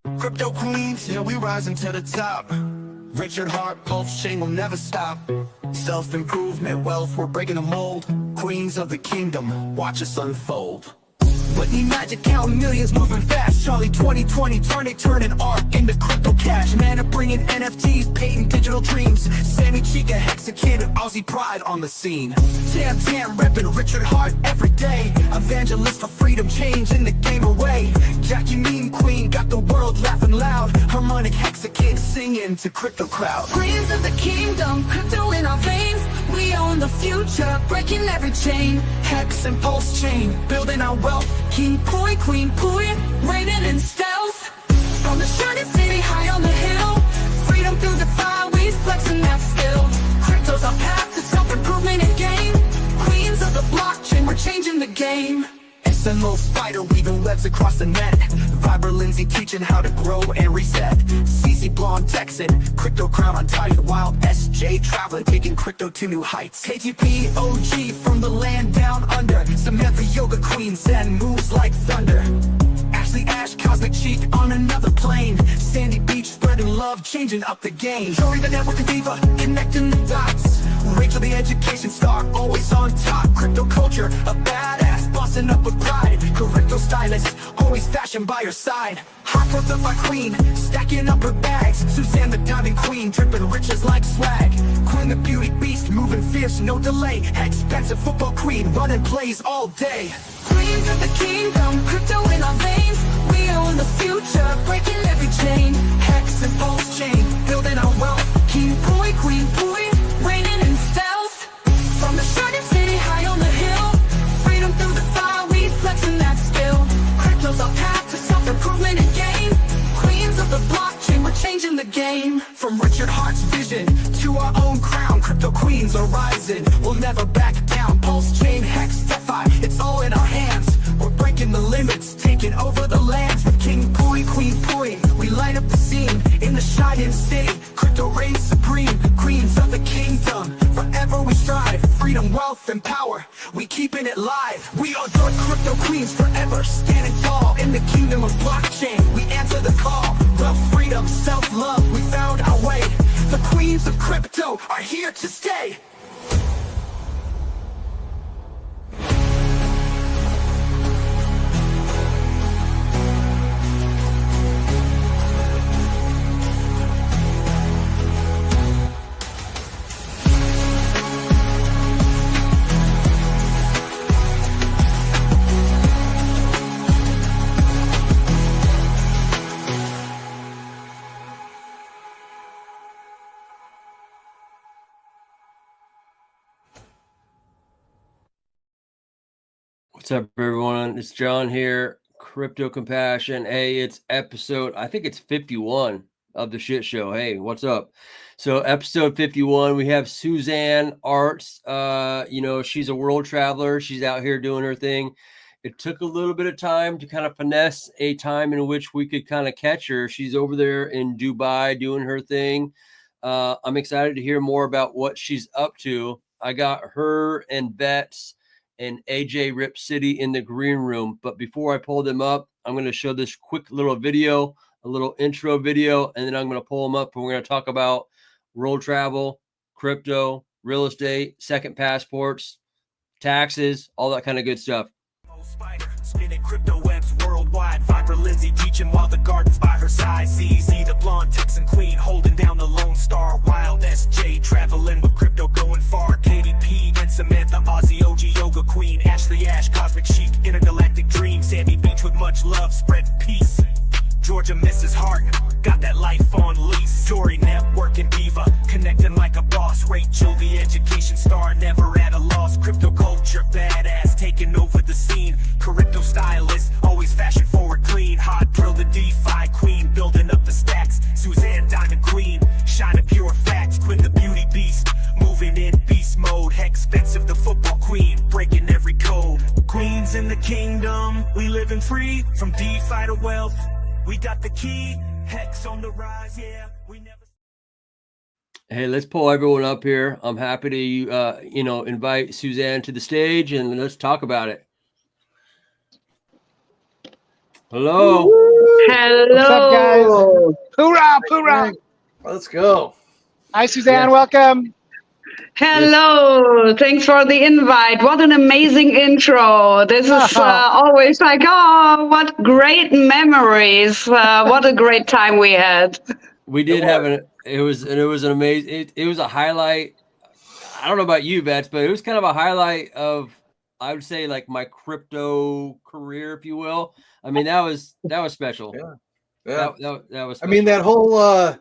Crypto queens, yeah, we rising to the top. Richard Hart, pulse chain will never stop. Self-improvement, wealth, we're breaking the mold. Queens of the kingdom, watch us unfold. Whitney Magic counting millions, moving fast. Charlie 2020, turning art into crypto cash. Mana bringing NFTs, painting digital dreams. Sammy Chica, Hexakid, Aussie pride on the scene. Tam repping Richard Hart every day. Evangelist for freedom, changing the game away. Jackie Mean Queen got the world laughing loud. Harmonic Hexakid singing to crypto crowd. Queens of the kingdom, crypto in our veins. We own the future, breaking every chain. Hex and pulse chain, building our wealth. King Poi, Queen Poi, reigning in stealth. From the shining city high on the hill, freedom through the fire, we flexing that skill. Crypto's our path to self-improvement and gain. Queens of the blockchain, we're changing the game. SMO spider weaving webs across the net. Viber Lindsay teaching how to grow and reset. CC Blonde Texan, crypto crown untied. Wild SJ traveling, taking crypto to new heights. KTP OG from the land down under. Samantha Yoga Queen, Zen moves like thunder. Ashley Ash, Cosmic Cheek on another plane. Sandy Beach spreading love, changing up the game. Jory the network diva, connecting the dots. Rachel the education star, always on top. Crypto culture, a badass, bossing up with pride. Crypto stylist, always fashion by her side. Hot growth of my queen, stacking up her bags. Suzanne the diamond queen, dripping riches like swag. Queen the beauty beast, moving fierce, no delay. Expensive football queen, running plays all day. Queens of the kingdom, crypto in our veins. We own the future, breaking every chain. Hex and pulse chain, building our wealth. King Poi, Queen Poi, reigning in stealth. From the shining city high on the hill, freedom through the fire, we flexing that skill. Crypto's our path to self-improvement and gain. Queens of the blockchain, we're changing the game. From Richard Hart's vision to our own crown, crypto queens are rising, we'll never back down. Pulse chain, Hex, DeFi, it's all in our hands. We're breaking the limits, taking over the lands. With King Poi, Queen Poi, we light up the scene. In the shining city, crypto reigns supreme. Queens of the kingdom, forever we strive. Freedom, wealth, and power, we keeping it live. We are the crypto queens forever, standing tall. In the kingdom of blockchain, we answer the call. Wealth, freedom, self-love, we found our way. The queens of crypto are here to stay. What's up, everyone? It's John here, Crypto Compassion. Hey, it's episode, I think it's 51 of the shit show. Hey, what's up? So episode 51, we have Suzanne Arts. She's a world traveler. She's out here doing her thing. It took a little bit of time to kind of finesse a time in which we could kind of catch her. She's over there in Dubai doing her thing. I'm excited to hear more about what she's up to. I got her and Vets and AJ Rip City in the green room. But before I pull them up, I'm going to show this quick little video, a little intro video, and then I'm going to pull them up and we're going to talk about world travel, crypto, real estate, second passports, taxes, all that kind of good stuff. Spider, spinning crypto webs worldwide. Viper Lindsay teaching while the garden's by her side. CZ the blonde Texan queen holding down the Lone Star. Wild SJ traveling with crypto going far. KDP and Samantha Aussie OG yoga queen. Ashley Ash Cosmic Chic intergalactic dream. Sandy Beach with much love spread peace. Georgia Mrs. Hart got that life on lease. Jory networking diva connecting like a boss. Rachel the education star never at a loss. Crypto culture badass taking over the scene. Crypto stylist always fashion forward clean. Hot drill the DeFi queen building up the stacks. Suzanne diamond queen shining pure facts. Quinn the beauty beast moving in beast mode. Expensive the football queen breaking every code. Queens in the kingdom, we living free from DeFi to wealth. We got the key, Hex on the rise, yeah, we never. Hey, let's pull everyone up here. I'm happy to, invite Suzanne to the stage and let's talk about it. Hello. Hello. What's up, guys? Hoorah, hoorah. Let's go. Hi, Suzanne. Yes. Welcome. Hello. Thanks for the invite. What an amazing intro. This is always like, oh, what great memories. What a great time we had. We did have it was an amazing, it was a highlight. I don't know about you, Vets, but it was kind of a highlight of, I would say, like my crypto career, if you will. I mean, that was special. Yeah. That was special. I mean, that whole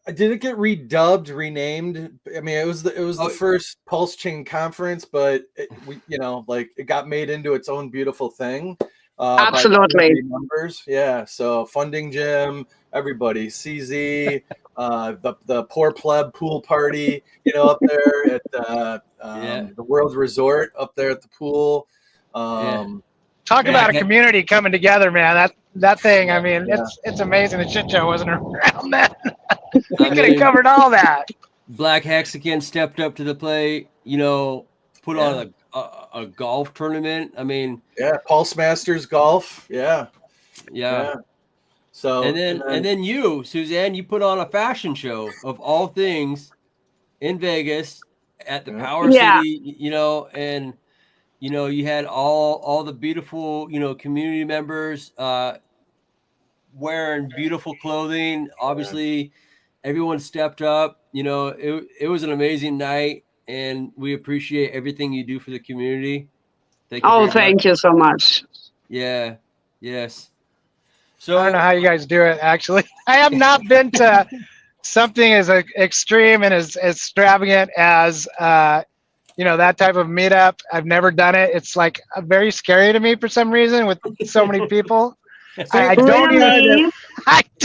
did it get redubbed, renamed? I mean, it was the first Pulse Chain conference, but it got made into its own beautiful thing. Absolutely. By members. Yeah. So Funding Gym, everybody, CZ, the Poor Pleb pool party, up there at the World Resort up there at the pool. Talk about a community coming together, man. That thing, I mean, it's amazing. The shit show wasn't around then. We could have covered all that. Black Hexagon stepped up to the plate, put on a golf tournament. I mean, Pulse Masters golf. Yeah. So and then you, Suzanne, you put on a fashion show of all things in Vegas at the Power City, and you had all the beautiful, community members wearing beautiful clothing. Obviously, everyone stepped up. It was an amazing night, and we appreciate everything you do for the community. Thank you so much. Yeah. Yes. So I don't know how you guys do it, actually. I have not been to something as extreme and as extravagant as that type of meetup. I've never done it. It's like very scary to me for some reason with so many people. I don't even.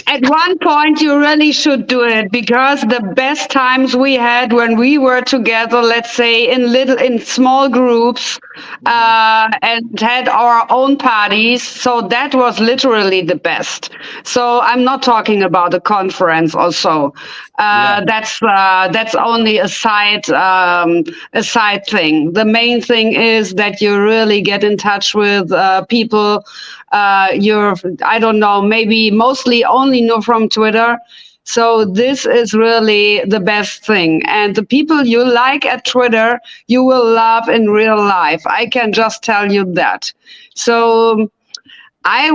At one point, you really should do it, because the best times we had when we were together, let's say in small groups, and had our own parties. So that was literally the best. So I'm not talking about a conference or so. That's only a side thing. The main thing is that you really get in touch with people. I don't know, maybe mostly only know from Twitter. So this is really the best thing. And the people you like at Twitter, you will love in real life. I can just tell you that. So I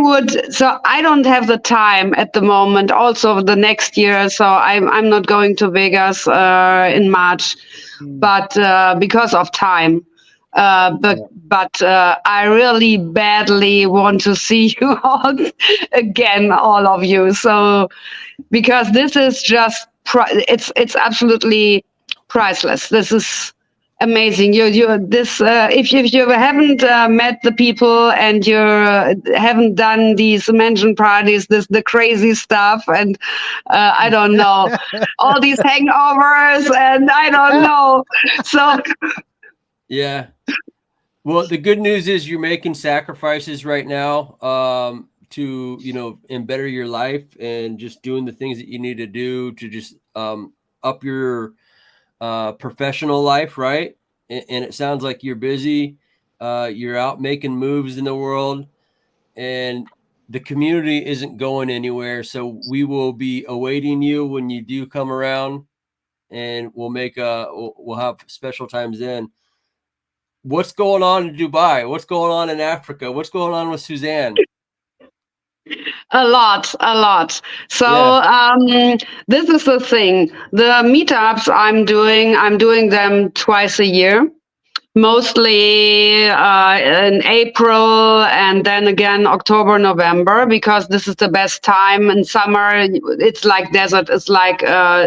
don't have the time at the moment, also the next year. So I'm not going to Vegas in March, but because of time. But I really badly want to see you all again, all of you. So, because this is just it's absolutely priceless. This is amazing. If you haven't met the people and you haven't done these mansion parties, the crazy stuff, and I don't know, all these hangovers, and I don't know. So. Yeah. Well, the good news is you're making sacrifices right now to, better your life and just doing the things that you need to do to just up your professional life, right? And it sounds like you're busy. You're out making moves in the world, and the community isn't going anywhere. So we will be awaiting you when you do come around, and we'll have special times then. What's going on in Dubai? What's going on in Africa? What's going on with Suzanne? A lot. So this is the thing. The meetups I'm doing them twice a year, mostly in April and then again October, November, because this is the best time. In summer, it's like desert. It's like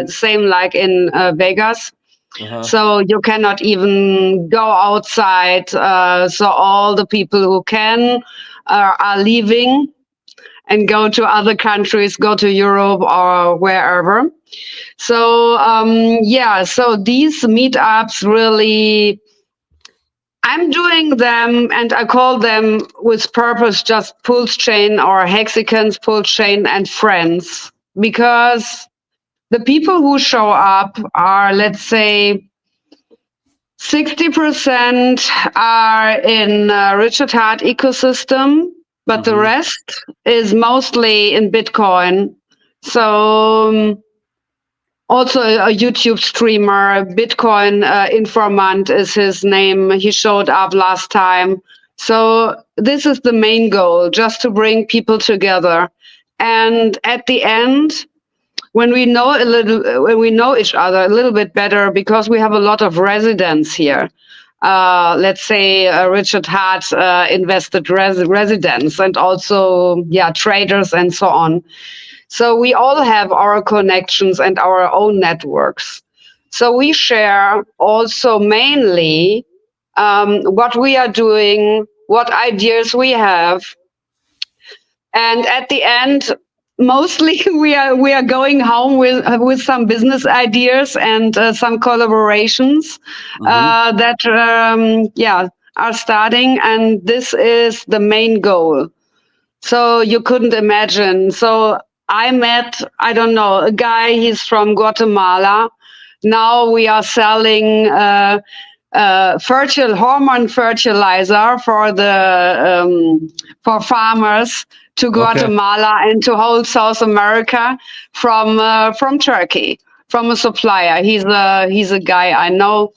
same like in Vegas. So you cannot even go outside. So all the people who can are leaving and go to other countries, go to Europe or wherever. So so these meetups really, I'm doing them, and I call them with purpose just Pulse Chain or Hexagons, Pulse Chain and Friends, because the people who show up are, let's say, 60% are in Richard Hart ecosystem, but the rest is mostly in Bitcoin. So also a YouTube streamer, Bitcoin Informant is his name. He showed up last time. So this is the main goal, just to bring people together. And at the end, when we know each other a little bit better, because we have a lot of residents here. Let's say Richard Hart invested residents, and also traders and so on. So we all have our connections and our own networks. So we share also mainly what we are doing, what ideas we have. And at the end, mostly we are going home with some business ideas and some collaborations that are starting. And this is the main goal. So you couldn't imagine. So I met, I don't know, a guy, he's from Guatemala. Now we are selling hormone fertilizer for farmers to Guatemala and to whole South America from Turkey, from a supplier. He's a guy I know.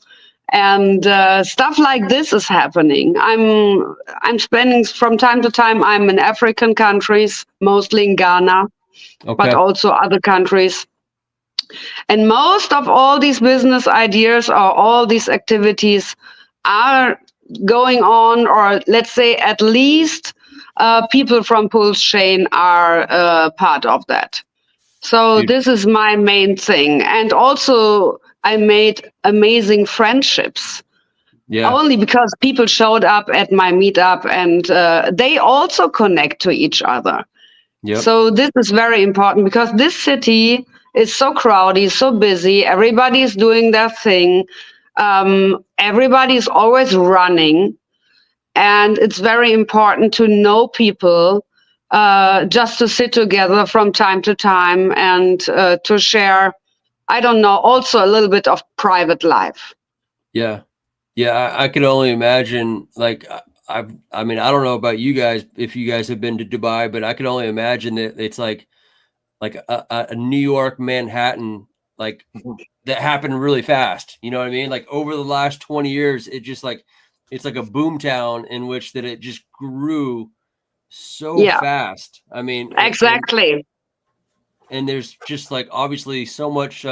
And stuff like this is happening. I'm spending from time to time. I'm in African countries, mostly in Ghana, but also other countries. And most of all these business ideas or all these activities are going on, or let's say at least people from Pulse Chain are part of that. So this is my main thing. And also I made amazing friendships. Only because people showed up at my meetup, and they also connect to each other. So this is very important, because this city is so crowded, so busy. Everybody's doing their thing. Everybody's always running. And it's very important to know people, just to sit together from time to time and to share, I don't know, also a little bit of private life. Yeah. I could only imagine, like, I mean, I don't know about you guys, if you guys have been to Dubai, but I could only imagine that it's like a New York, Manhattan, like that happened really fast. You know what I mean? Like over the last 20 years, it just like, it's like a boom town in which that it just grew so fast. I mean, exactly. And there's just like obviously so much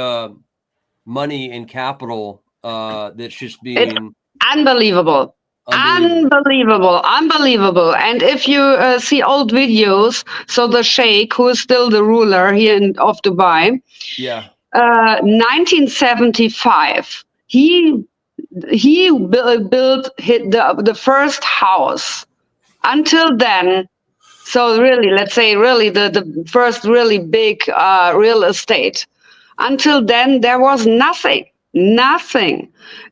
money and capital that's just being unbelievable. Unbelievable. And if you see old videos, so the Sheikh, who is still the ruler here of Dubai, 1975, he built the first house. Until then, so really, let's say really the first really big real estate. Until then, there was nothing.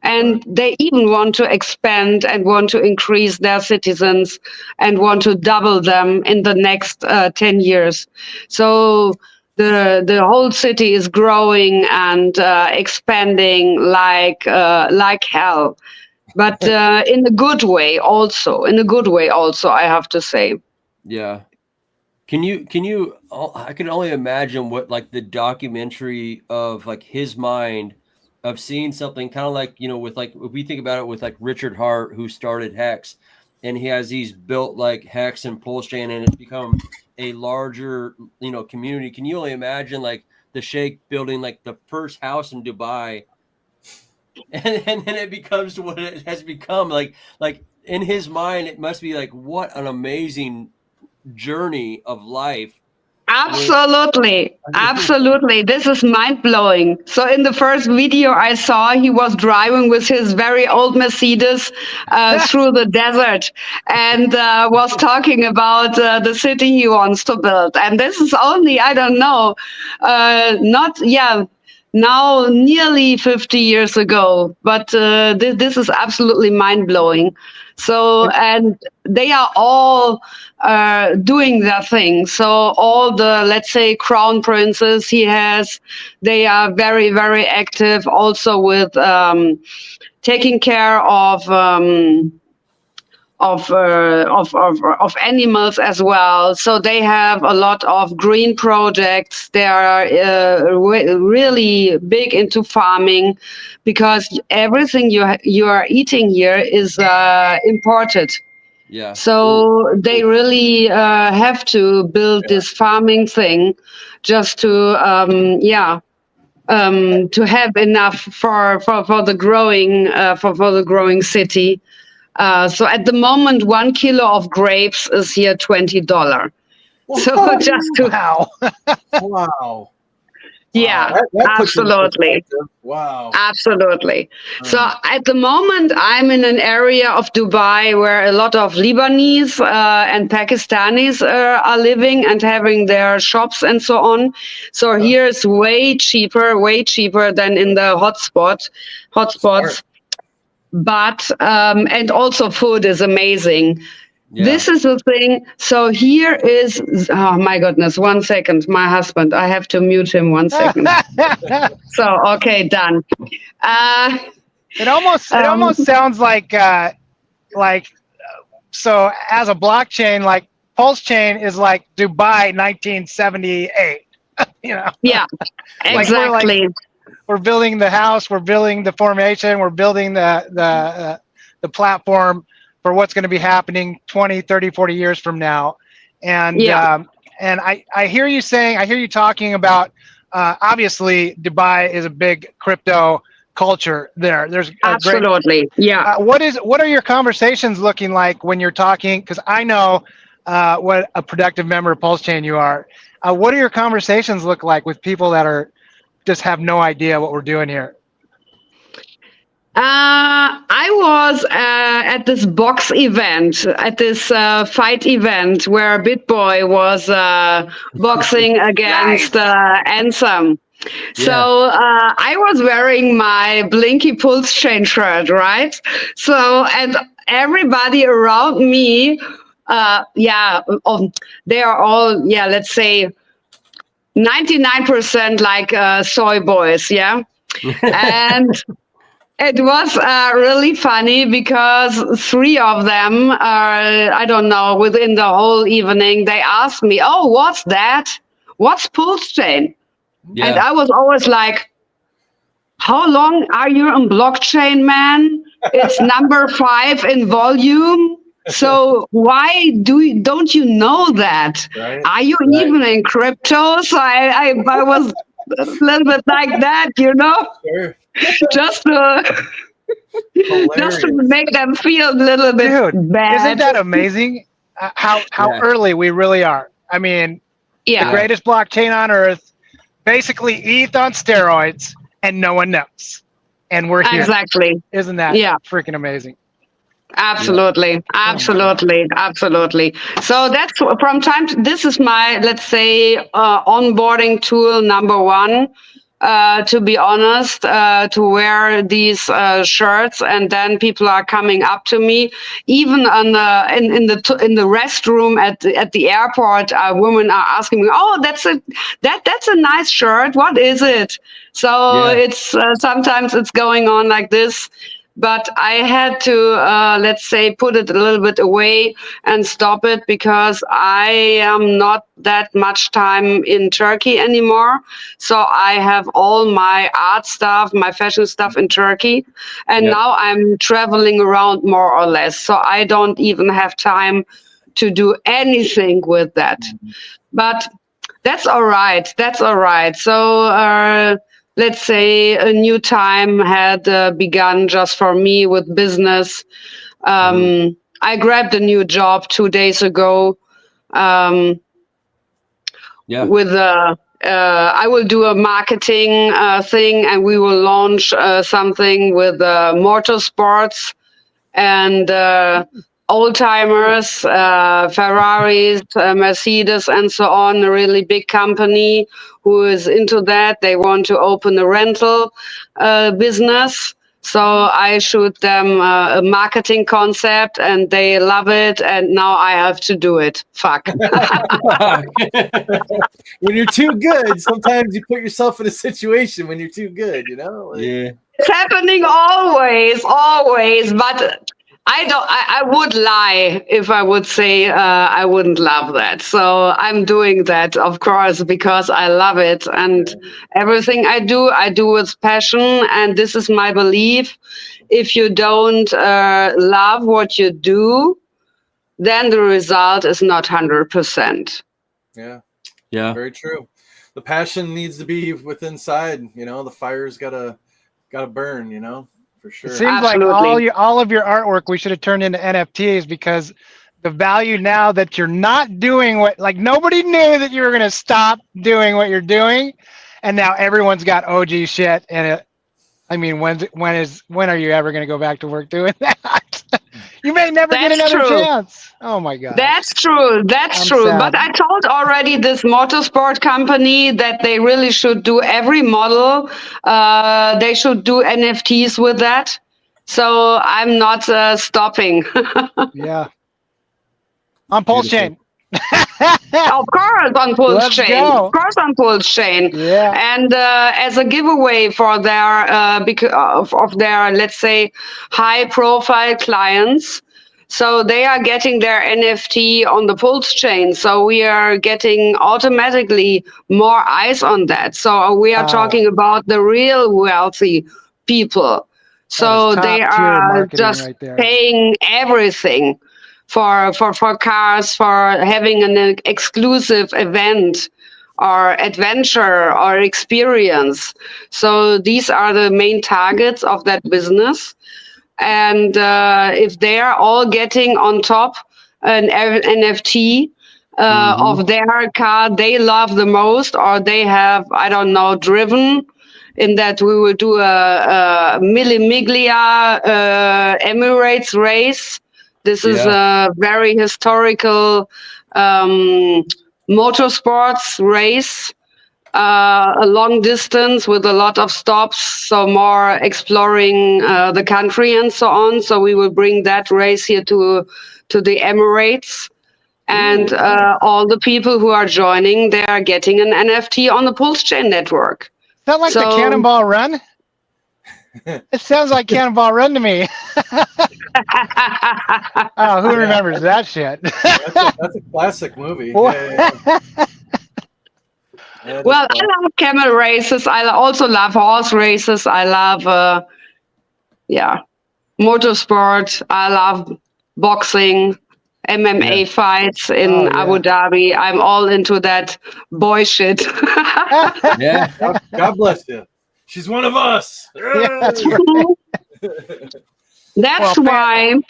And they even want to expand and want to increase their citizens and want to double them in the next 10 years. So the whole city is growing and expanding like hell. But in a good way also, I have to say. Yeah. Can you, I can only imagine what like the documentary of like his mind of seeing something kind of like, you know, with like, if we think about it with like Richard Hart, who started Hex, and he has these built like Hex and Pulse Chain, and it's become a larger, you know, community. Can you only imagine like the Sheikh building like the first house in Dubai, and then it becomes what it has become? Like in his mind, it must be like, what an amazing journey of life. Absolutely. This is mind-blowing. So in the first video I saw, he was driving with his very old Mercedes through the desert, and was talking about the city he wants to build. And this is only, I don't know, now nearly 50 years ago, but this is absolutely mind-blowing. So, and they are all doing their thing. So all the, let's say, crown princes he has, they are very, very active also with taking care of of animals as well. So they have a lot of green projects. They are really big into farming, because everything you are eating here is imported. Yeah. So they really have to build this farming thing just to have enough for the growing city. So at the moment, 1 kilo of grapes is here $20. So just to Wow. Wow. yeah, That puts it in absolutely. perspective. Wow. Absolutely. So at the moment, I'm in an area of Dubai where a lot of Lebanese and Pakistanis are living and having their shops and so on. So here it's way cheaper than in the hotspots. Smart. But and also food is amazing. Yeah. This is the thing. So here is, oh my goodness, 1 second. My husband, I have to mute him 1 second. So, okay, done. It almost sounds like so as a blockchain, like Pulse Chain is like Dubai 1978. You know. Yeah, Like exactly. we're building the house, we're building the formation, we're building the platform for what's going to be happening 20, 30, 40 years from now. And and I hear you saying, I hear you talking about obviously Dubai is a big crypto culture there. There's Absolutely. what are your conversations looking like when you're talking? Because I know what a productive member of Pulse Chain you are. What do your conversations look like with people that are just have no idea what we're doing here? I was at this box event, at this fight event where BitBoy was boxing against Ansem. So I was wearing my Blinky Pulse Chain shirt, right? So, and everybody around me, they are all, let's say 99% like soy boys, yeah? And it was really funny because 3 of them, I don't know, within the whole evening, they asked me, oh, what's that? What's Pulse Chain? Yeah. And I was always like, how long are you on blockchain, man? It's number 5 in volume. So why don't you know that? Right. Are you even in crypto? So I was a little bit like that, you know? Sure. just to make them feel a little bit bad. Isn't that amazing? How early we really are. I mean, the greatest blockchain on earth, basically ETH on steroids, and no one knows. And we're here. Exactly. Isn't that freaking amazing? Absolutely. Absolutely. So that's from time to, this is my, let's say, onboarding tool number 1. To be honest, to wear these shirts, and then people are coming up to me, even on in the restroom at the airport. Women are asking me, "Oh, that's a nice shirt. What is it?" So it's sometimes it's going on like this. But I had to, let's say, put it a little bit away and stop it because I am not that much time in Turkey anymore. So I have all my art stuff, my fashion stuff in Turkey. And now I'm traveling around more or less. So I don't even have time to do anything with that. But that's all right. So, let's say a new time had begun just for me with business. I grabbed a new job 2 days ago. With I will do a marketing thing, and we will launch something with motorsports and old timers, Ferraris, Mercedes, and so on. A really big company who is into that. They want to open a rental business. So I shoot them a marketing concept, and they love it. And now I have to do it. Fuck. When you're too good, sometimes you put yourself in a situation when you're too good, you know? It's happening always. But I would lie if I would say I wouldn't love that. So I'm doing that, of course, because I love it. And everything I do with passion. And this is my belief. If you don't love what you do, then the result is not 100%. Yeah. Yeah. Very true. The passion needs to be within inside, you know, the fire's gotta burn, you know, for sure. It seems Absolutely. like all of your artwork we should have turned into NFTs, because the value now that you're not doing what, like, nobody knew that you were going to stop doing what you're doing, and now everyone's got OG shit. And I mean, when are you ever going to go back to work doing that? You may never get That's another true. chance. Oh my god. That's true. That's I'm true. sad. But I told already this motorsport company that they really should do every model. They should do NFTs with that. So I'm not stopping. Yeah. On Pulse Chain. Of course, on Pulse Let's Chain. go. Of course, on Pulse Chain. Yeah. And as a giveaway for their of their, let's say, high-profile clients, so they are getting their NFT on the Pulse Chain. So we are getting automatically more eyes on that. So we are Wow. talking about the real wealthy people. So That is they top-tier are marketing just right there. paying everything for cars, for having an exclusive event or adventure or experience. So these are the main targets of that business. And if they are all getting on top an NFT of their car they love the most, or they have, I don't know, driven, in that we will do a Mille Miglia Emirates race. This is a very historical motorsports race, a long distance with a lot of stops, so more exploring the country and so on. So we will bring that race here to the Emirates. And all the people who are joining, they are getting an NFT on the Pulse Chain network. Is that like the Cannonball Run? It sounds like Cannonball Run to me. Oh, who remembers that shit? That's a classic movie. Yeah. Well, I love camel races. I also love horse races. I love, motorsport. I love boxing, MMA fights in Abu Dhabi. I'm all into that boy shit. Yeah. God bless you. She's one of us. Yeah, that's right. That's why.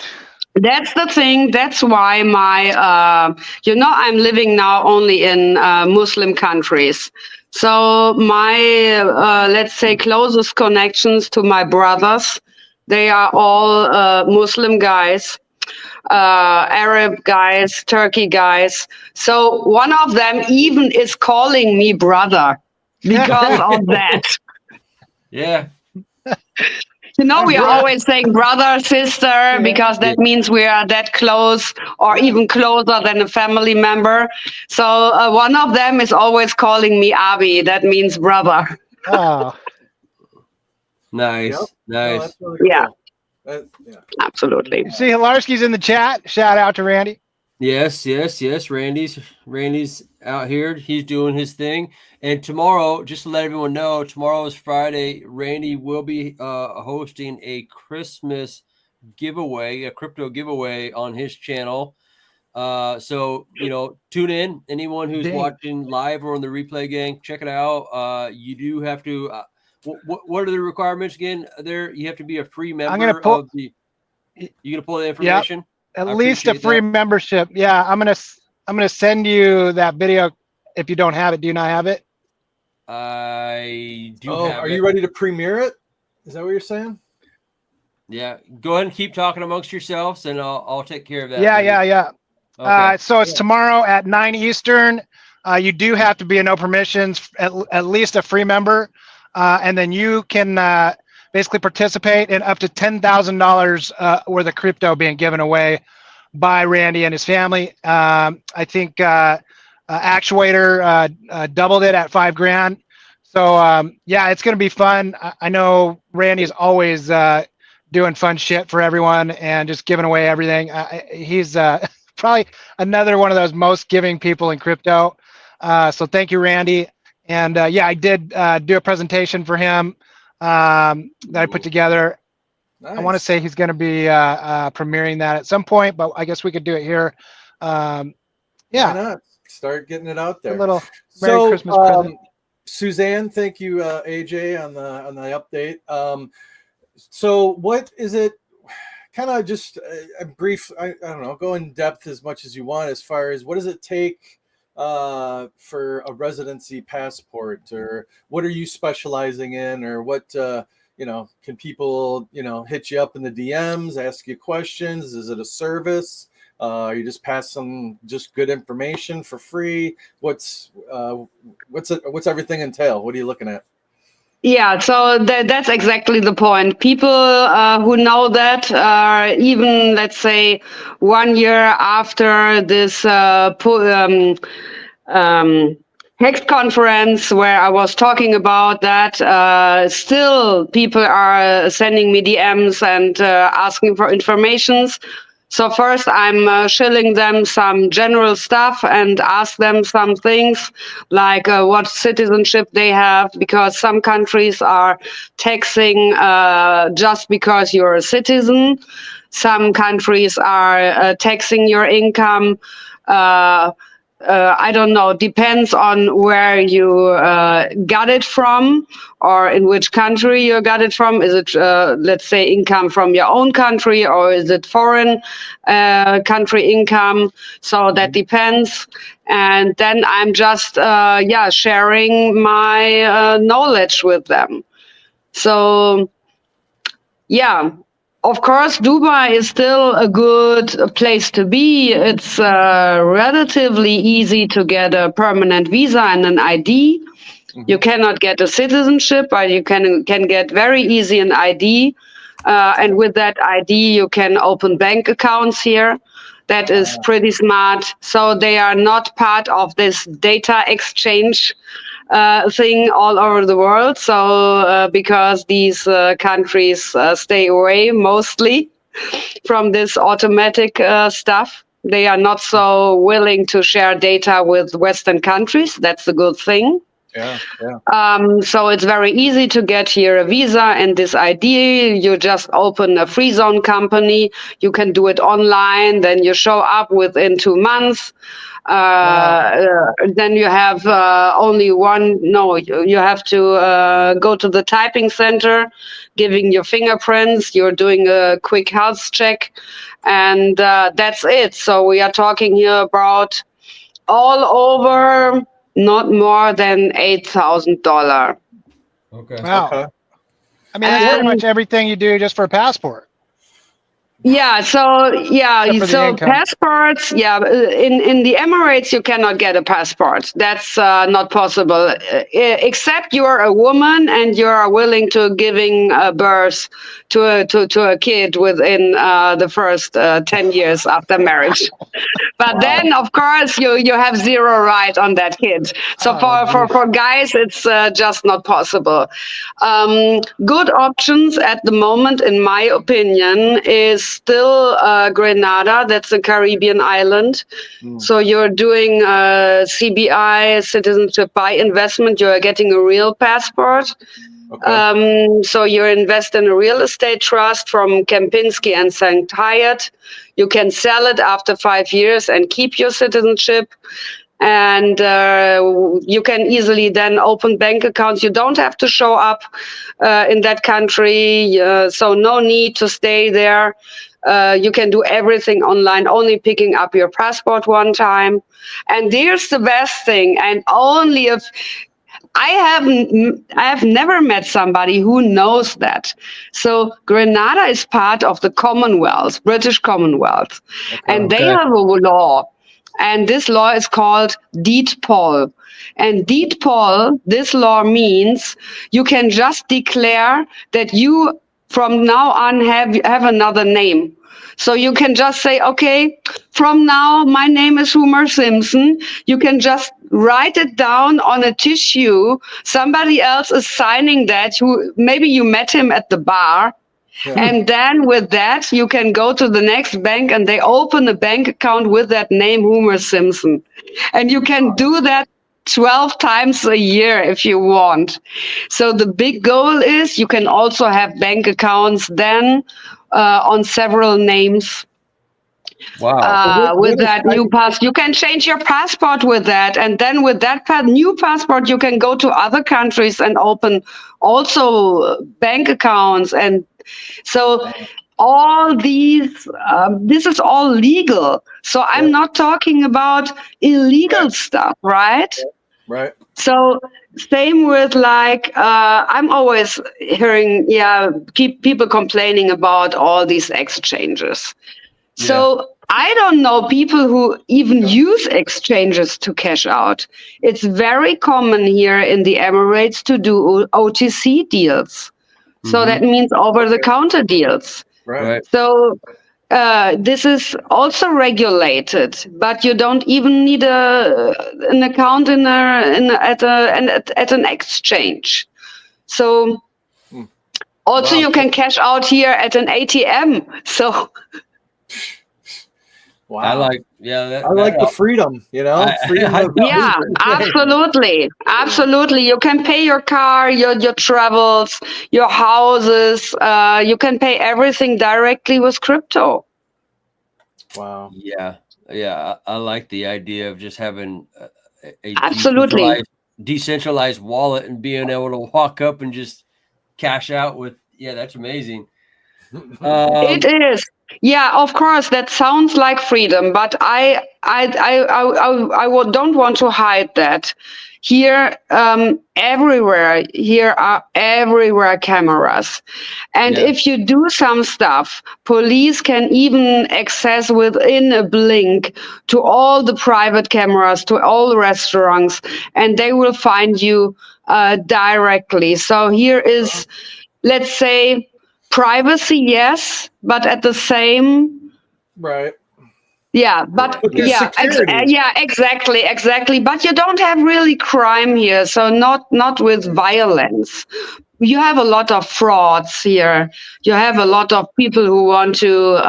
That's the thing. That's why my, I'm living now only in Muslim countries. So my, let's say, closest connections to my brothers, they are all Muslim guys, Arab guys, Turkey guys. So one of them even is calling me brother because of that. Yeah. We are always saying brother, sister, because that means we are that close, or even closer than a family member. So one of them is always calling me Abi. That means brother. Oh, Nice. Yep. Nice. No, that's really cool. Yeah. Yeah. Absolutely. see, Hilarski's in the chat. Shout out to Randy. Yes. Randy's out here. He's doing his thing. And tomorrow, just to let everyone know, tomorrow is Friday. Randy will be hosting a Christmas giveaway, a crypto giveaway on his channel. So, tune in. Anyone who's watching live or on the replay, gang, check it out. You do have to. What are the requirements again? There, you have to be a free member of the. You gonna pull the information? Yep. At least a free membership. Yeah, I'm gonna send you that video if you don't have it. Do you not have it? I do. Are you ready to premiere it? Is that what you're saying? Yeah. Go ahead and keep talking amongst yourselves, and I'll take care of that. Yeah. Okay. So it's tomorrow at 9 Eastern. You do have to be a no permissions, at least a free member, and then you can basically participate in up to $10,000 worth of crypto being given away by Randy and his family. I think Actuator doubled it at $5,000. So yeah, it's going to be fun. I know Randy's always doing fun shit for everyone and just giving away everything. He's probably another one of those most giving people in crypto. So thank you, Randy. And yeah, I did do a presentation for him that I put together. Nice. I want to say he's going to be premiering that at some point, but I guess we could do it here. Yeah. Why not? Start getting it out there. A little Merry Christmas present. Suzanne, thank you, AJ, on the update. So what is it? Kind of just a brief. I don't know. Go in depth as much as you want. As far as what does it take for a residency passport, or what are you specializing in, or what can people hit you up in the DMs, ask you questions? Is it a service? You just pass some just good information for free? What's everything entail? What are you looking at? Yeah, so that's exactly the point. People who know that, even let's say 1 year after this Hex conference where I was talking about that, still people are sending me DMs and asking for informations. So first I'm shilling them some general stuff and ask them some things like what citizenship they have, because some countries are taxing just because you're a citizen. Some countries are taxing your income. I don't know, depends on where you got it from or in which country you got it from. Is it, let's say, income from your own country, or is it foreign country income? So that depends. And then I'm just, sharing my knowledge with them. So, yeah. Of course, Dubai is still a good place to be. It's relatively easy to get a permanent visa and an ID. Mm-hmm. You cannot get a citizenship, but you can get very easy an ID. And with that ID, you can open bank accounts here. That is pretty smart. So they are not part of this data exchange thing all over the world. So because these countries stay away mostly from this automatic stuff, they are not so willing to share data with Western countries. That's a good thing. Yeah. So it's very easy to get here a visa and this ID. You just open a free zone company. You can do it online. Then you show up within 2 months. Then you have you have to go to the typing center, giving your fingerprints. You're doing a quick health check, and that's it. So we are talking here about all over not more than $8,000. Okay. Wow. Okay. I mean, that's pretty much everything you do just for a passport. Yeah, so passports, in the Emirates you cannot get a passport. That's not possible, except you are a woman and you are willing to giving birth to a kid within the first 10 years after marriage. But then, of course, you have zero right on that kid. So for guys, it's just not possible. Good options at the moment, in my opinion, is still Grenada. That's a Caribbean island. So you're doing CBI, citizenship by investment. You're getting a real passport. Okay. So you invest in a real estate trust from Kempinski and St. Hyatt. You can sell it after 5 years and keep your citizenship. And you can easily then open bank accounts. You don't have to show up in that country. So no need to stay there. You can do everything online, only picking up your passport one time. And here's the best thing. And only if I have never met somebody who knows that. So Grenada is part of the Commonwealth, British Commonwealth. And they have a law. And this law is called deed poll. And deed poll, this law means you can just declare that you from now on have another name. So you can just say, okay, from now my name is Homer Simpson. You can just write it down on a tissue. Somebody else is signing that. Maybe you met him at the bar. And then with that, you can go to the next bank and they open a bank account with that name, Homer Simpson. And you can do that 12 times a year if you want. So the big goal is you can also have bank accounts then on several names. Wow. With that new pass, you can change your passport with that, and then with that new passport, you can go to other countries and open also bank accounts, and so all these. This is all legal. So I'm not talking about illegal stuff, right? Right. So same with like I'm always hearing people complaining about all these exchanges. So I don't know people who even use exchanges to cash out. It's very common here in the Emirates to do OTC deals. So that means over-the-counter deals. Right. So this is also regulated, but you don't even need an account at an exchange. So also you can cash out here at an ATM. So. Wow. I like the freedom, freedom of absolutely. You can pay your car, your travels, your houses. You can pay everything directly with crypto. Wow. Yeah. I like the idea of just having a decentralized wallet and being able to walk up and just cash out with. Yeah, that's amazing. It is. Yeah, of course, that sounds like freedom, but I don't want to hide that. Here, everywhere are cameras. And if you do some stuff, police can even access within a blink to all the private cameras, to all the restaurants, and they will find you directly. So here is, let's say, privacy, yes, but at the same, right? Yeah, but exactly. But you don't have really crime here, so not with violence. You have a lot of frauds here. You have a lot of people who want to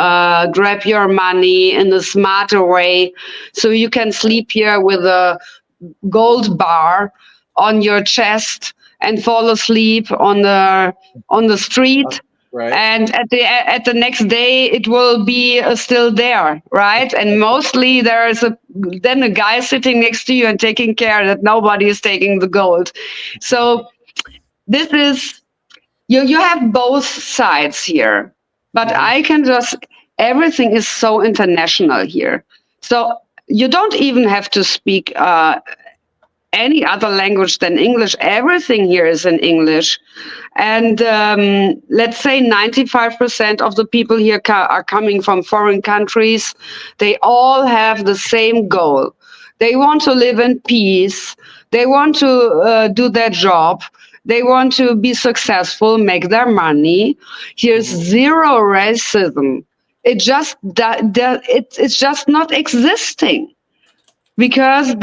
grab your money in a smarter way, so you can sleep here with a gold bar on your chest and fall asleep on the street. Right. And at the next day, it will be still there, right? And mostly there is then a guy sitting next to you and taking care that nobody is taking the gold. So this is you have both sides here, but everything is so international here. So you don't even have to speak any other language than English. Everything here is in English. And let's say 95% of the people here are coming from foreign countries. They all have the same goal. They want to live in peace. They want to do their job. They want to be successful, make their money. Here's zero racism. It's just not existing, because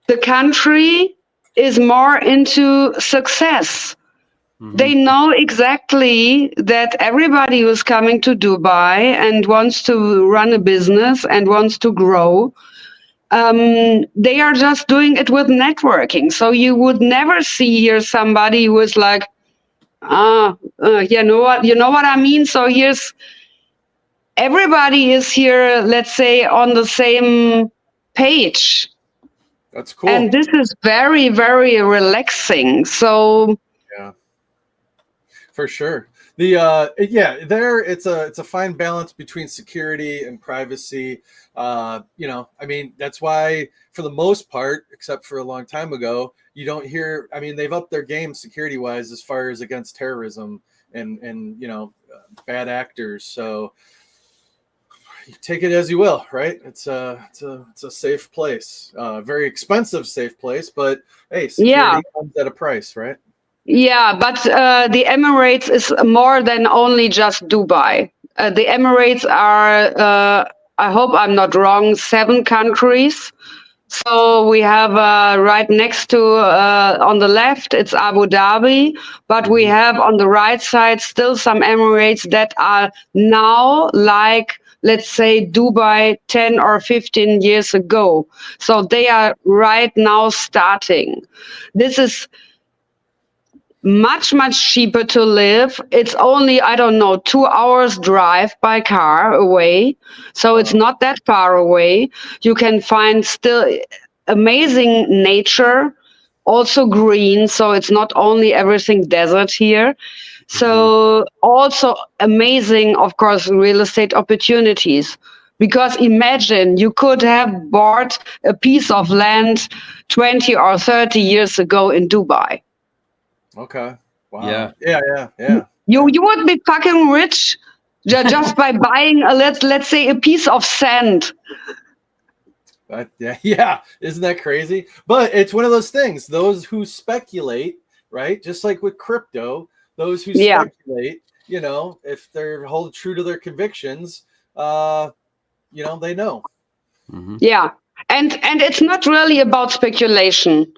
the country is more into success. They know exactly that everybody who's coming to Dubai and wants to run a business and wants to grow, they are just doing it with networking. So you would never see here somebody who is like, you know what I mean? So everybody is here, let's say, on the same page. That's cool. And this is very, very relaxing. So yeah, for sure. It's a fine balance between security and privacy. I mean, that's why for the most part, except for a long time ago, you don't hear. I mean, they've upped their game security wise as far as against terrorism and bad actors. So you take it as you will, right? It's a safe place, very expensive safe place, but hey, security comes at a price, right? Yeah, but the Emirates is more than only just Dubai. The Emirates are, I hope I'm not wrong, 7 countries. So we have right next to, on the left, it's Abu Dhabi, but we have on the right side still some Emirates that are now like, let's say, Dubai 10 or 15 years ago. So they are right now starting. This is much, much cheaper to live. It's only, I don't know, 2 hours drive by car away. So it's not that far away. You can find still amazing nature, also green. So it's not only everything desert here. So also amazing, of course, real estate opportunities. Because imagine you could have bought a piece of land 20 or 30 years ago in Dubai. Okay. Wow. Yeah. Yeah. You would be fucking rich just by buying let's say a piece of sand. Yeah. Isn't that crazy? But it's one of those things. Those who speculate, right? Just like with crypto, those who speculate, you know, if they're hold true to their convictions, you know, they know. Yeah, and it's not really about speculation.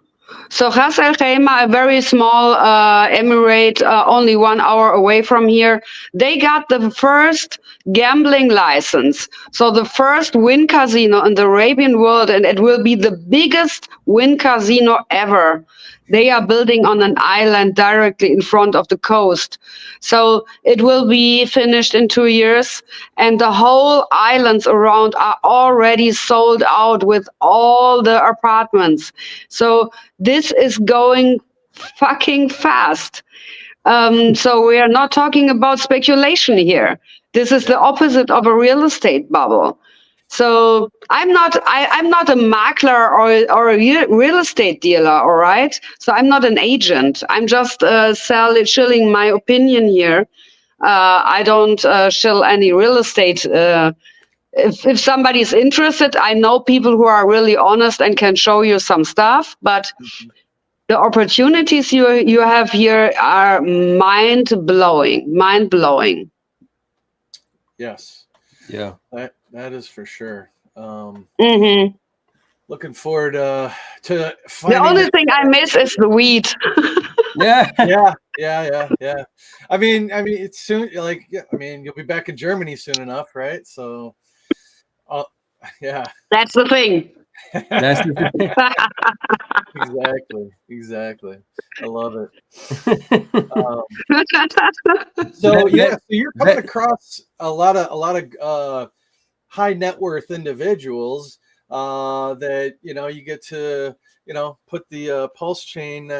So Ras Al Khaimah, a very small emirate, only 1 hour away from here, they got the first gambling license. So the first win casino in the Arabian world, and it will be the biggest win casino ever. They are building on an island directly in front of the coast. So it will be finished in 2 years, and the whole islands around are already sold out with all the apartments. So this is going fucking fast. So we are not talking about speculation here. This is the opposite of a real estate bubble. So I'm not a makler or a real estate dealer, all right? So I'm not an agent. I'm just shilling my opinion here. I don't shill any real estate. If somebody is interested, I know people who are really honest and can show you some stuff, but the opportunities you have here are mind blowing. Yes. Yeah. That is for sure. Looking forward to finding. The only thing I miss is the weed. Yeah. Yeah. I mean, it's soon. Like, I mean, you'll be back in Germany soon enough, right? So, yeah. That's the thing. That's the thing. Exactly. I love it. So you're coming across a lot of high net worth individuals that you get to put the pulse chain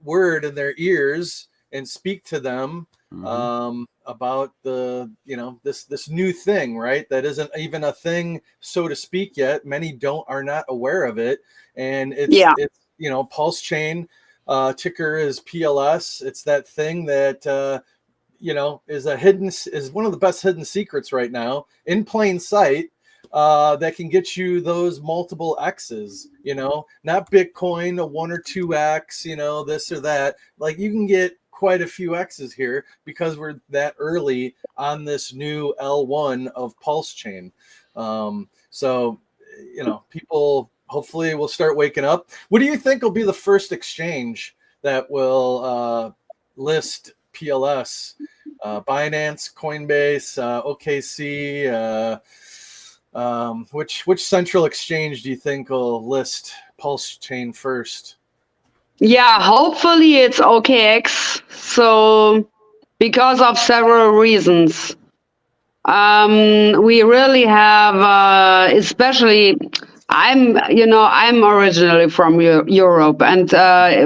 word in their ears and speak to them about the this new thing, right? That isn't even a thing, so to speak, yet. Many are not aware of it, and it's pulse chain, ticker is PLS. It's that thing that is one of the best hidden secrets right now in plain sight, that can get you those multiple X's, not Bitcoin, a 1 or 2X, this or that. Like, you can get quite a few X's here because we're that early on this new L1 of pulse chain. So, people hopefully will start waking up. What do you think will be the first exchange that will list PLS? Binance, Coinbase, OKC, which central exchange do you think will list pulse chain first? Yeah, hopefully it's OKX. So, because of several reasons, we really have, especially, I'm originally from Europe, and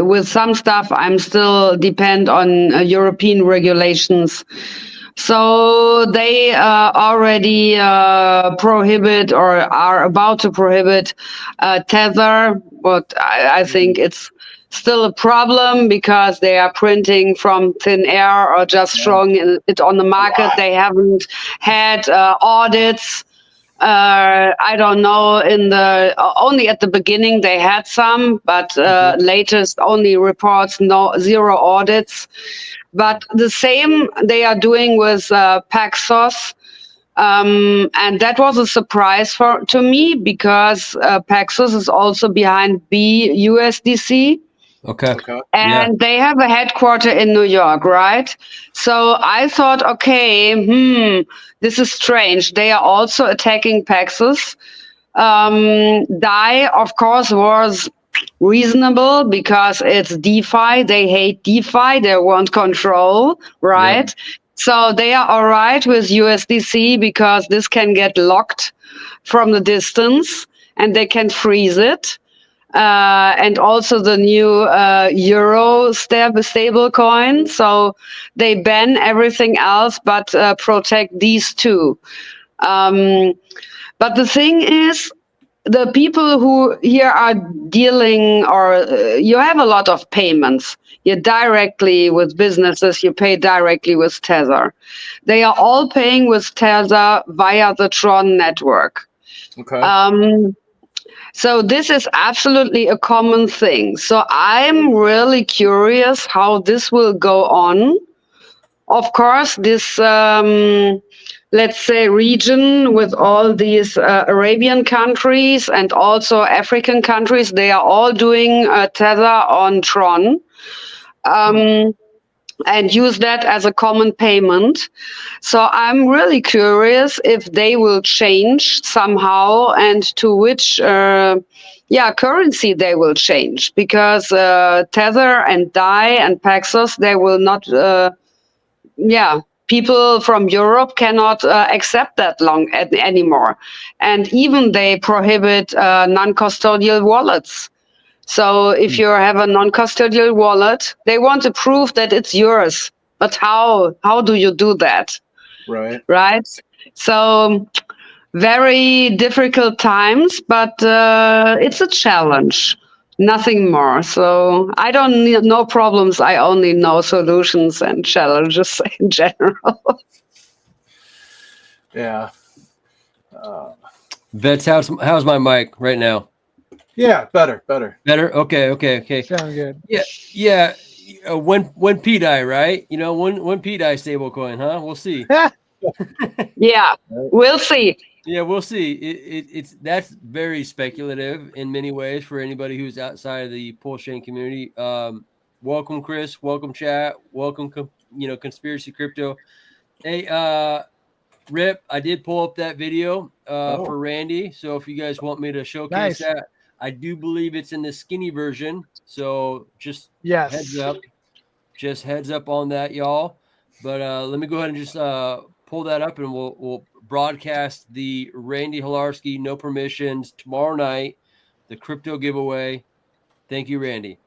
with some stuff, I'm still depend on European regulations. So they already prohibit or are about to prohibit Tether, but I think it's still a problem because they are printing from thin air or just throwing it on the market. They haven't had audits. I don't know, only at the beginning they had some, but latest only reports zero audits. But the same they are doing with Paxos, And that was a surprise to me because Paxos is also behind BUSDC. Okay. And they have a headquarter in New York, right? So I thought, okay, this is strange. They are also attacking Paxos. DAI, of course, was reasonable because it's DeFi. They hate DeFi. They want control, right? Yep. So they are all right with USDC because this can get locked from the distance and they can freeze it. And also the new euro stable coin. So they ban everything else but protect these two. But the thing is, the people who here are dealing, or you have a lot of payments. You directly with businesses, you pay directly with Tether. They are all paying with Tether via the Tron network. Okay. So this is absolutely a common thing. So I'm really curious how this will go on. Of course, this, let's say, region with all these Arabian countries and also African countries, they are all doing Tether on Tron. And use that as a common payment. So I'm really curious if they will change somehow and to which currency they will change, because Tether and DAI and Paxos, they will not, people from Europe cannot accept that anymore. And even they prohibit non-custodial wallets. So if you have a non-custodial wallet, they want to prove that it's yours. But how do you do that? Right? So very difficult times, but it's a challenge. Nothing more. So I don't need no problems. I only know solutions and challenges in general. Yeah. Vets, how's my mic right now? Yeah, better. Better. Okay. Sound good. Yeah. When P-DAI, right? You know, when P-DAI stablecoin, huh? We'll see. Yeah, we'll see. Yeah, we'll see. That's very speculative in many ways for anybody who's outside of the Pulse Chain community. Welcome, Chris. Welcome, chat. Welcome, Conspiracy Crypto. Hey, Rip, I did pull up that video for Randy. So if you guys want me to showcase that, I do believe it's in the skinny version. So just heads up. Just heads up on that, y'all. But let me go ahead and just pull that up, and we'll broadcast the Randy Hilarski No Permissions tomorrow night, the crypto giveaway. Thank you, Randy.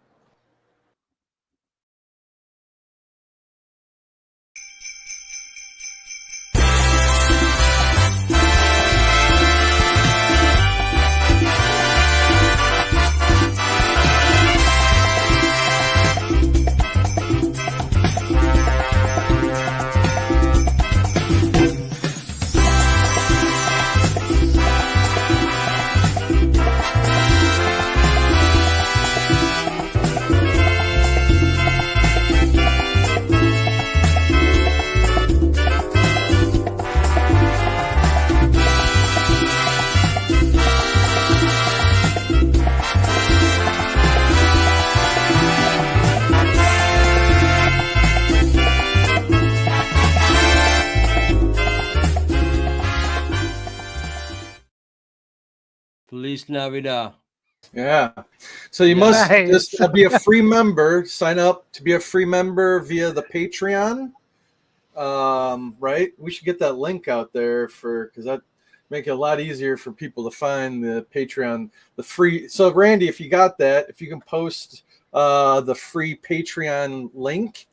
Feliz Navidad. Yeah. So you must just be a free member. Sign up to be a free member via the Patreon. Right? We should get that link out there because that make it a lot easier for people to find the Patreon, the free. So Randy, if you got that, if you can post the free Patreon link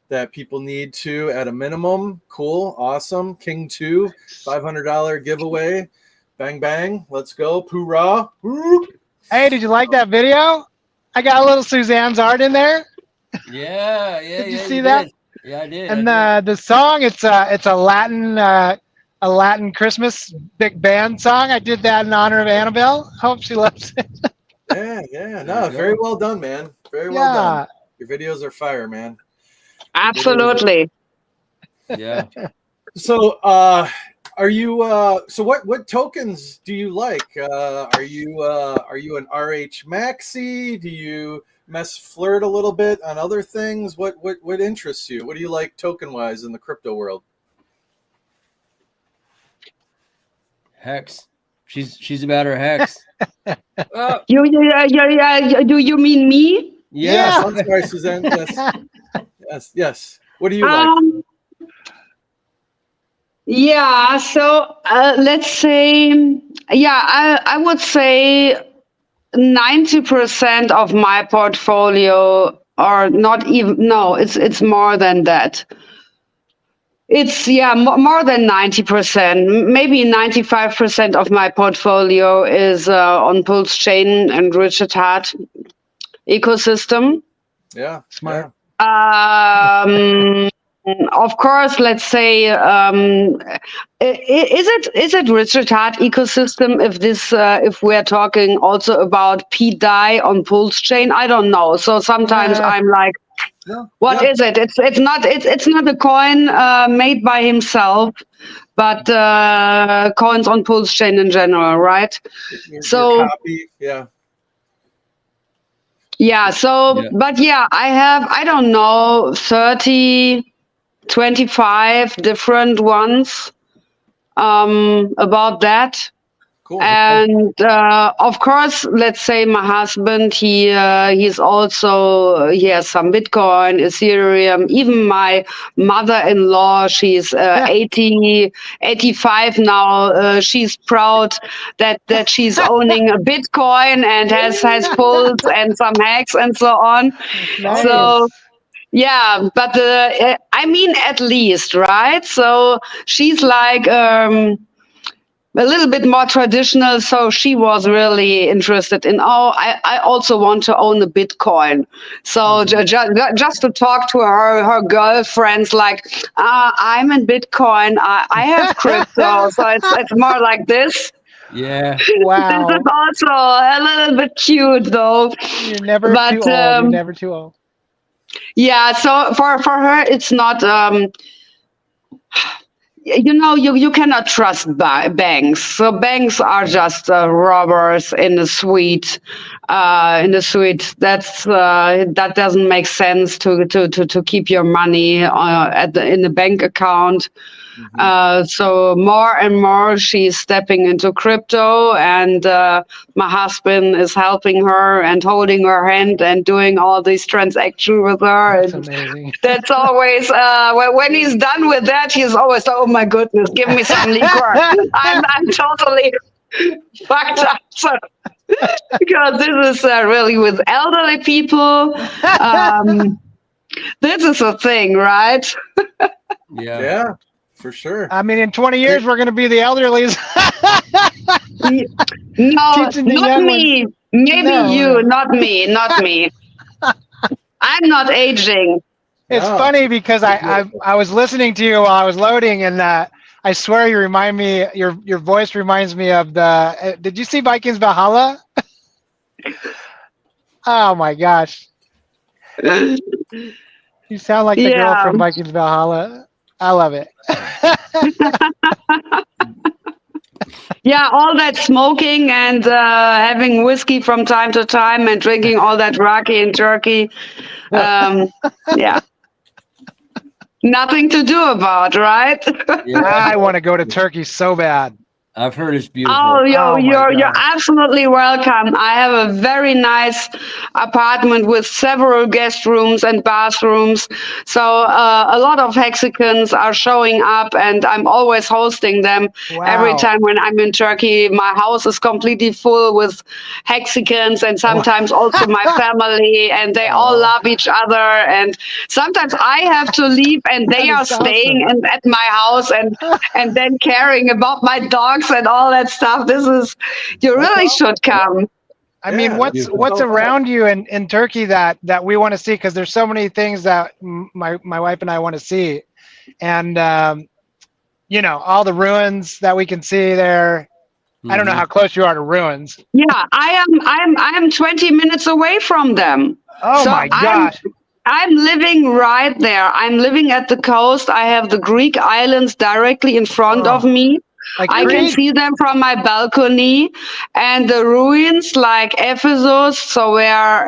that people need to at a minimum. Cool. Awesome. King 2, $500 giveaway. Bang, bang. Let's go. Hoorah. Hey, did you like that video? I got a little Suzanne's art in there. Yeah. Did you see that? Yeah, I did. And the song, it's a Latin Christmas big band song. I did that in honor of Annabelle. Hope she loves it. Yeah. No, very well done, man. Very well done. Your videos are fire, man. Absolutely. Yeah. So Are you so what tokens do you like? Are you an RH Maxi? Do you flirt a little bit on other things? What interests you? What do you like token wise in the crypto world? Hex. She's about her hex. Do you mean me? Yes. I'm sorry, Suzanne. Yes. What do you like? Yeah, so let's say, I would say 90% of my portfolio, or not even, no, it's more than that. It's more than 90%, maybe 95% of my portfolio is on Pulse Chain and Richard Hart ecosystem. Yeah, smart. Of course, let's say, is it Richard Hart ecosystem? If we're talking also about PDI on Pulse Chain, I don't know. So sometimes I'm like, what is it? It's not a coin made by himself, but coins on Pulse Chain in general, right? Your copy, yeah. Yeah. So, but I have, I don't know, 30. 25 different ones about that. Cool. And of course, let's say my husband, he has some Bitcoin, Ethereum. Even my mother-in-law, she's 85 now. She's proud that she's owning a Bitcoin and has pulled and some hacks and so on. Nice. So. Yeah, but I mean, at least, right? So she's like a little bit more traditional. So she was really interested in, I also want to own a Bitcoin. So just to talk to her girlfriends, like, I'm in Bitcoin, I have crypto. So it's more like this. Yeah. Wow. This is also a little bit cute, though. You're never too old. You're never too old. Yeah, so for her, it's not, you cannot trust banks. So banks are just robbers in the suite. That doesn't make sense to keep your money in the bank account. So more and more she's stepping into crypto, and my husband is helping her and holding her hand and doing all these transactions with her. That's and amazing. That's always when he's done with that, he's always, oh my goodness, give me some liquor. I'm totally fucked up. So, because this is really with elderly people. This is a thing, right? Yeah. For sure. I mean, in 20 years, we're going to be the elderlies. No, not me. Maybe you, not me. I'm not aging. It's funny because I was listening to you while I was loading, and I swear you remind me. Your voice reminds me of the. Did you see Vikings Valhalla? Oh my gosh! You sound like the girl from Vikings Valhalla. I love it. Yeah, all that smoking and having whiskey from time to time and drinking all that raki in Turkey. Yeah. Nothing to do about, right? Yeah. I want to go to Turkey so bad. I've heard it's beautiful. Oh, you're absolutely welcome. I have a very nice apartment with several guest rooms and bathrooms. So a lot of Hexicans are showing up, and I'm always hosting them. Wow. Every time when I'm in Turkey. My house is completely full with Hexicans, and sometimes also my family, and they all love each other. And sometimes I have to leave, and they are staying at my house and then caring about my dogs and all that stuff. You really should come. I mean, what's around you in Turkey that we want to see? Because there's so many things that my wife and I want to see, and all the ruins that we can see there. I don't know how close you are to ruins. Yeah, I am 20 minutes away from them. Oh, so my gosh. I'm living right there. I'm living at the coast. I have the Greek islands directly in front of me. Like I can Creed? see them from my balcony, and the ruins like Ephesus. So where,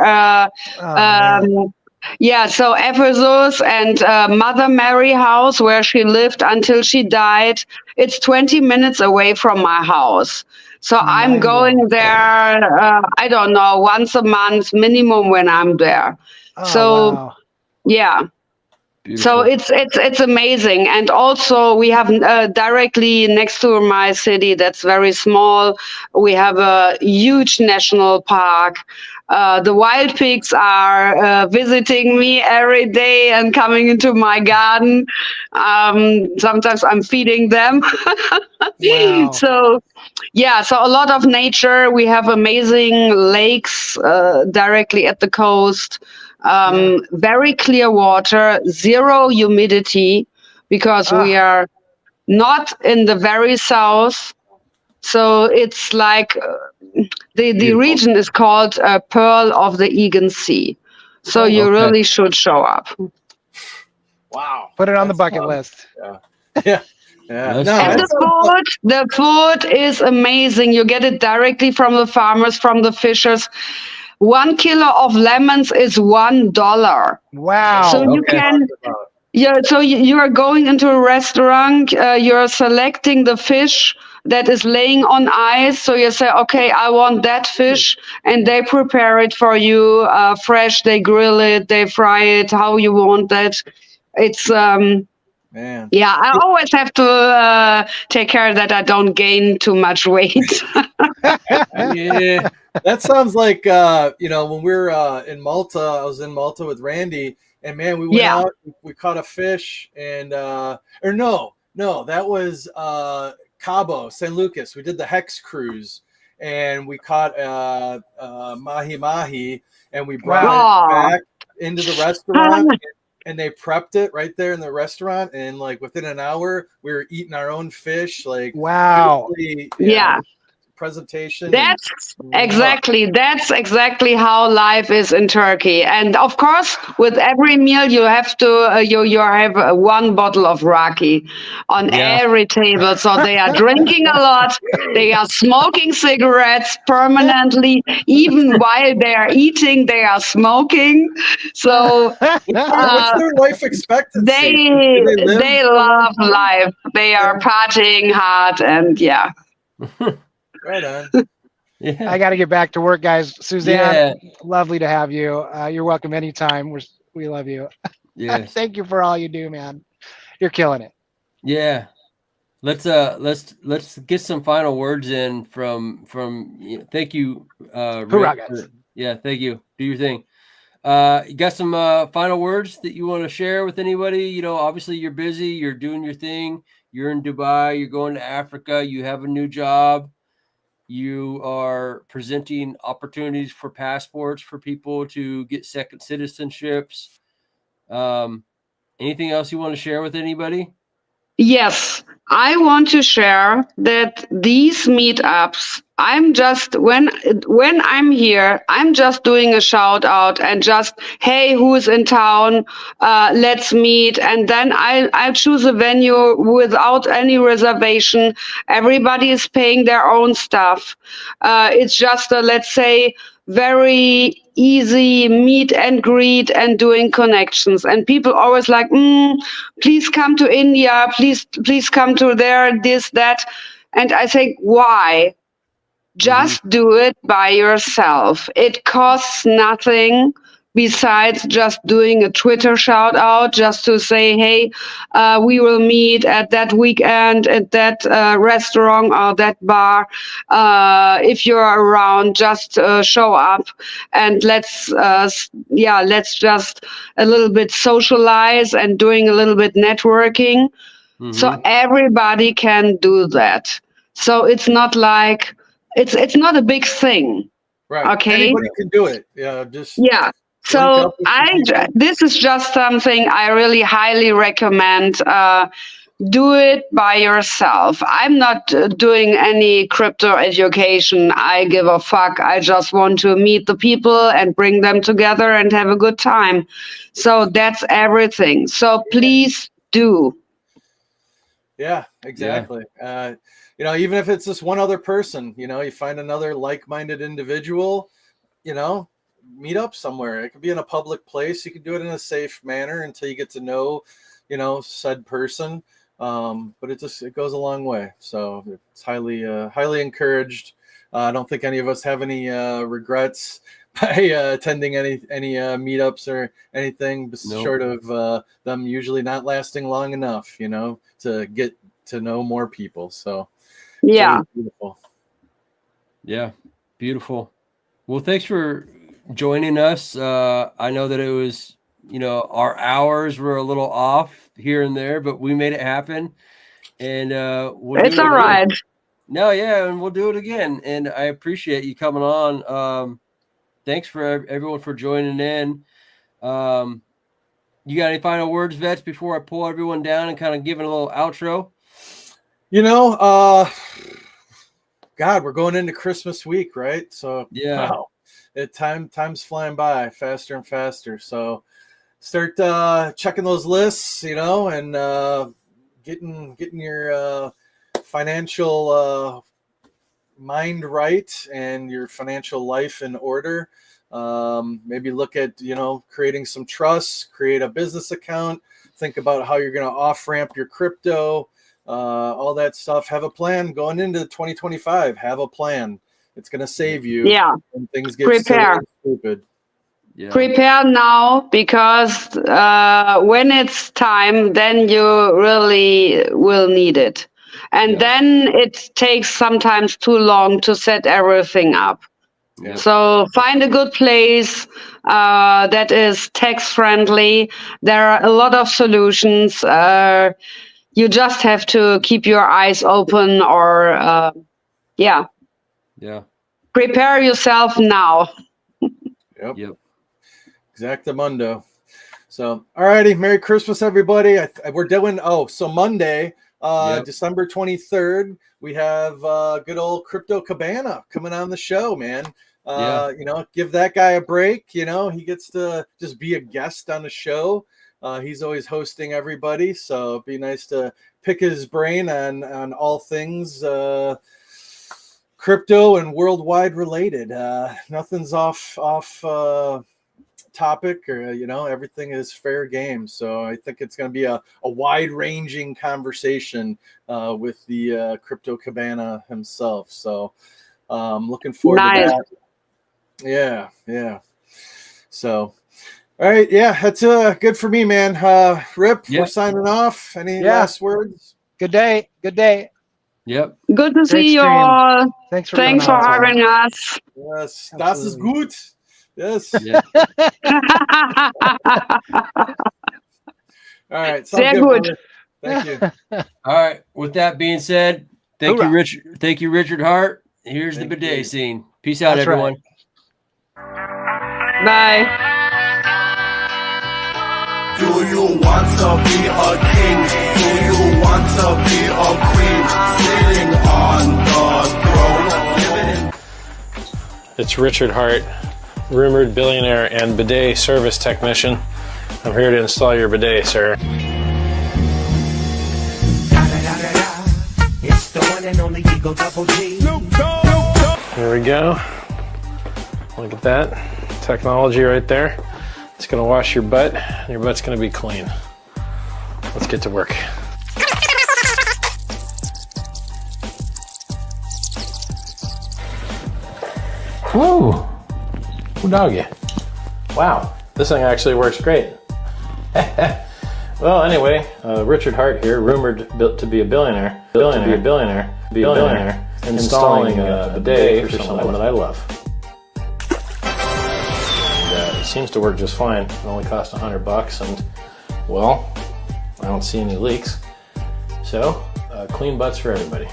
Man. yeah, so Ephesus and Mother Mary house where she lived until she died. It's 20 minutes away from my house. So I'm Mind-blowing. going there. I don't know, once a month minimum when I'm there. Oh, So wow. yeah. So Beautiful. it's amazing, and also we have directly next to my city that's very small. We have a huge national park. The wild pigs are visiting me every day and coming into my garden. Sometimes I'm feeding them. Wow. So yeah, so a lot of nature. We have amazing lakes directly at the coast. Very clear water, zero humidity, because we Ah, are not in the very south. So it's like the Beautiful. region is called Pearl of the Aegean Sea. So oh, you Okay. really should show up. Wow. put it on the That's bucket fun. list. Yeah. Yeah. Yeah. Let's No, go. And that sounds fun. the food is amazing. You get it directly from the farmers, from the fishers. 1 kilo of lemons is $1. So Wow. you Okay. can, yeah. So you are going into a restaurant. You're selecting the fish that is laying on ice. So you say, okay, I want that fish, and they prepare it for you fresh. They grill it, they fry it, how you want that. It's Man. yeah. I always have to take care that I don't gain too much weight. Yeah. That sounds like when we were in Malta. I was in Malta with Randy, and man, we went Yeah. out, we caught a fish, and or no, that was Cabo San Lucas. We did the Hex cruise, and we caught mahi mahi, and we brought Wow. it back into the restaurant. And they prepped it right there in the restaurant, and like within an hour, we were eating our own fish. Like, Wow. beautifully, Yeah. presentation. That's exactly how life is in Turkey. And of course, with every meal, you have to you have one bottle of raki on Yeah. every table. So they are drinking a lot. They are smoking cigarettes permanently, even while they are eating. They are smoking. So What's their life expectancy? they Do live they for a long love time? life. They are partying hard, and yeah. Right on. Yeah. I got to get back to work, guys. Suzanne, Yeah. lovely to have you. You're welcome anytime. We love you. Yes. Thank you for all you do, man. You're killing it. Yeah. Let's get some final words in from thank you, Hoorah, Rick. guys. Yeah, thank you. Do your thing. You got some final words that you want to share with anybody? You know, obviously you're busy, you're doing your thing, you're in Dubai, you're going to Africa, you have a new job, you are presenting opportunities for passports for people to get second citizenships. Anything else you want to share with anybody? Yes, I want to share that these meetups, I'm just when I'm here, I'm just doing a shout out and just, hey, who's in town? Let's meet, and then I'll choose a venue without any reservation. Everybody is paying their own stuff. It's just a, let's say, very easy meet and greet and doing connections. And people always like, please come to India, please come to there, this, that. And I think, why? Just do it by yourself. It costs nothing besides just doing a Twitter shout out, just to say, hey, we will meet at that weekend at that restaurant or that bar. If you're around, just show up, and let's just a little bit socialize and doing a little bit networking. So everybody can do that. So it's not like it's not a big thing. Right. Okay. Anybody can do it. Yeah. Just Yeah. link So up with some people. this is just something I really highly recommend. Do it by yourself. I'm not doing any crypto education. I give a fuck. I just want to meet the people and bring them together and have a good time. So that's everything. So please do. Yeah, exactly. you know, even if it's just one other person, you know, you find another like-minded individual, you know, meet up somewhere. It could be in a public place. You can do it in a safe manner until you get to know, you know, said person. But it goes a long way. So it's highly encouraged. I don't think any of us have any regrets by attending any meetups or anything, short of them usually not lasting long enough, you know, to get to know more people. So Yeah. beautiful. Yeah, beautiful. Well, thanks for joining us. I know that it was, you know, our hours were a little off here and there, but we made it happen. And It's all right. No, yeah, and we'll do it again. And I appreciate you coming on. Thanks for everyone for joining in. You got any final words, Vets, before I pull everyone down and kind of give it a little outro? You know, God, we're going into Christmas week, right? So yeah, wow, time's flying by faster and faster. So start checking those lists, you know, and getting your financial mind right and your financial life in order. Maybe look at, you know, creating some trusts, create a business account, think about how you're going to off ramp your crypto, all that stuff. Have a plan going into 2025. Have a plan. It's going to save you. Yeah. When things get Prepare. stupid. Yeah. Prepare now, because when it's time, then you really will need it. And then it takes sometimes too long to set everything up. Yeah. So find a good place that is tax friendly. There are a lot of solutions. You just have to keep your eyes open, or Yeah. prepare yourself now. Yep. Exactamundo. So, all righty. Merry Christmas, everybody. We're doing, so Monday, December 23rd, we have good old Crypto Cabana coming on the show, man. You know, give that guy a break. You know, he gets to just be a guest on the show. He's always hosting everybody, so it'd be nice to pick his brain on all things crypto and worldwide related. Nothing's off topic, or you know, everything is fair game. So I think it's going to be a wide-ranging conversation with the Crypto Cabana himself. So looking forward to that. Yeah. So all right, that's good for me, man. Rip, we're signing off. Any last words? Good day. Yep. Good to see you stream. all. Thanks for having us. Yes, das ist gut. Yes. Yeah. All right. Sehr good. good. Thank you. All right. With that being said, thank you, Richard. Thank you, Richard Hart. Here's the bidet scene. Peace out, everyone. Bye. Do you want to be a king? Do you want to be a queen? Sitting on the throne, living in... It's Richard Hart, rumored billionaire and bidet service technician. I'm here to install your bidet, sir. It's the one and only Eagle Double G. Here we go. Look at that technology right there. It's going to wash your butt, and your butt's going to be clean. Let's get to work. Whoa! Ooh, doggy. Wow, this thing actually works great. Well, anyway, Richard Hart here, rumored to be a billionaire, installing a bidet for someone that I love. And, it seems to work just fine. It only cost $100, and well, I don't see any leaks. So, clean butts for everybody.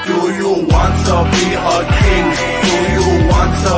Do you want to be a king? Do you want to